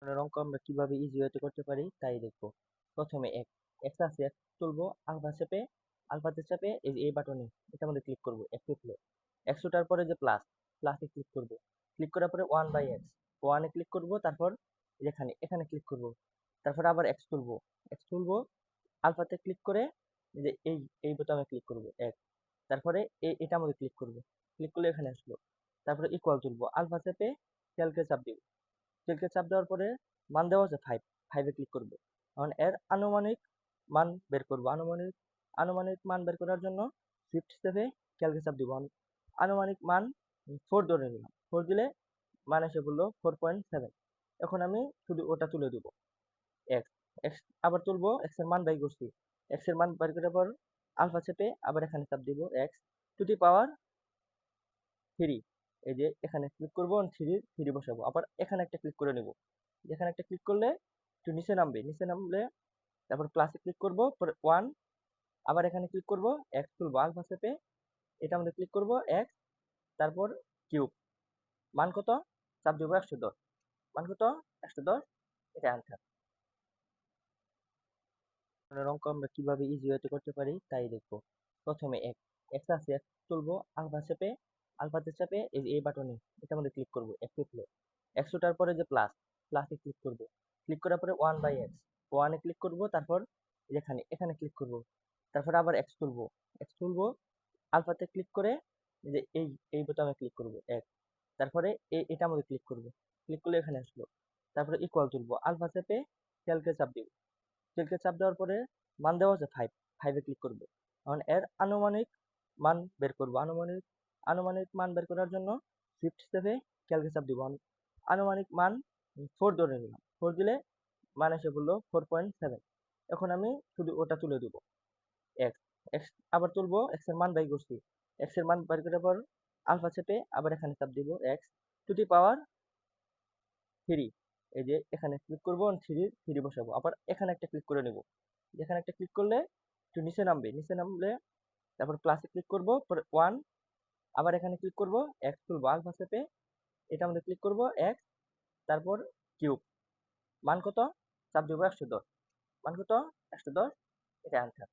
ধরনের অঙ্ক আমরা কিভাবে ইজি ওয়েতে করতে পারি তাই দেখবো। প্রথমে এক্স আছে, এক্স তুলবো, আলফাতে চাপে এই যে এই বাটনে এটার মধ্যে ক্লিক করবো। এক্স উঠলো, এক্স ওঠার পরে যে প্লাসে ক্লিক করবো। ক্লিক করার পরে 1/x, ওয়ানে ক্লিক করবো, তারপর এখানে ক্লিক করবো। তারপর আবার এক্স তুলবো, আলফাতে ক্লিক করে এই যে এই বোতামে ক্লিক করবো এক্স। তারপরে এটার মধ্যে ক্লিক করবো। ক্লিক করলে এখানে আসলো। তারপরে ইকুয়াল তুলবো, আলফা চেপে ক্যালকে চাপ দিব। ক্যালকে চাপ দেওয়ার পরে মান দেওয়া আছে 5, 5-এ ক্লিক করব। এখন এর আনুমানিক মান বের করব। আনুমানিক মান বের করার জন্য শিফট চেপে ক্যালকে চাপ দিব। আনুমানিক মান 4 ধরে নিলাম। 4 দিলে মান এসে বললো 4.7। এখন আমি শুধু ওটা তুলে দিব। এক্স এক্স আবার তুলবো, এক্স এর মান বাই করছি। এক্স এর মান বের করার পর আলফা চেপে আবার এখানে চাপ দিব, এক্স টু দি পাওয়ার 3। এই যে এখানে ক্লিক করবো, 3 বসাবো। আবার এখানে একটা ক্লিক করে নেব। এখানে একটা ক্লিক করলে একটু নিচে নামলে তারপর প্লাসে ক্লিক করব, পরে 1। আবার এখানে ক্লিক করব, এক্স তুলবো, আলফা চেপে এটা আমাদের ক্লিক করব এক্স, তারপর কিউব। মান কত? চাপ দেবো 110। মান কত? 110। এটা অ্যান্সার। অঙ্ক আমরা কিভাবে ইজি ওয়েতে করতে পারি তাই দেখবো। প্রথমে এক্স আছে, এক্স তুলবো, আলফাতে চাপে এই যে এই বাটনে এটার মধ্যে ক্লিক করব। এক্স উঠলো, এক্স ওঠার পরে যে প্লাসে ক্লিক করব। ক্লিক করার পরে 1/x, ওয়ানে ক্লিক করব, তারপর এখানে ক্লিক করব। তারপর আবার এক্স তুলবো, আলফাতে ক্লিক করে এই যে এই বোতামে ক্লিক করব এক্স। তারপরে এটার মধ্যে ক্লিক করব। ক্লিক করলে এখানে আসলো। তারপরে ইকুয়াল তুলবো, আলফা চেপে ক্যালকে চাপ দিব। ক্লিকে চাপ দেওয়ার পরে মান দেওয়া আছে 5, 5-এ ক্লিক করব। এখন এর আনুমানিক মান বের করব। আনুমানিক মান বের করার জন্য শিফট চেপে ক্যালকে চাপ দিব। আনুমানিক মান 4 ধরে নিলাম। 4 দিলে মান এসে বললো 4.7। এখন আমি শুধু ওটা তুলে দিব। এক্স এক্স আবার তুলবো, এক্স এর মান বাই করছি। এক্স এর মান বের করার পর আলফা চেপে আবার এখানে চাপ দিব, এক্স টু দি পাওয়ার 3। এই যে এখানে ক্লিক করবো, 3 বসাবো। আবার এখানে একটা ক্লিক করে নেব। এখানে একটা ক্লিক করলে একটু নিচে নামলে তারপর প্লাসে ক্লিক করব, পরে 1। আবার এখানে ক্লিক করব, এক্স তুলবো, আলফা চেপে এটা আমাদের ক্লিক করব এক্স, তারপর কিউব। মান কত? চাপ দেবো 110। মান কত? 110। এটা অ্যান্সার।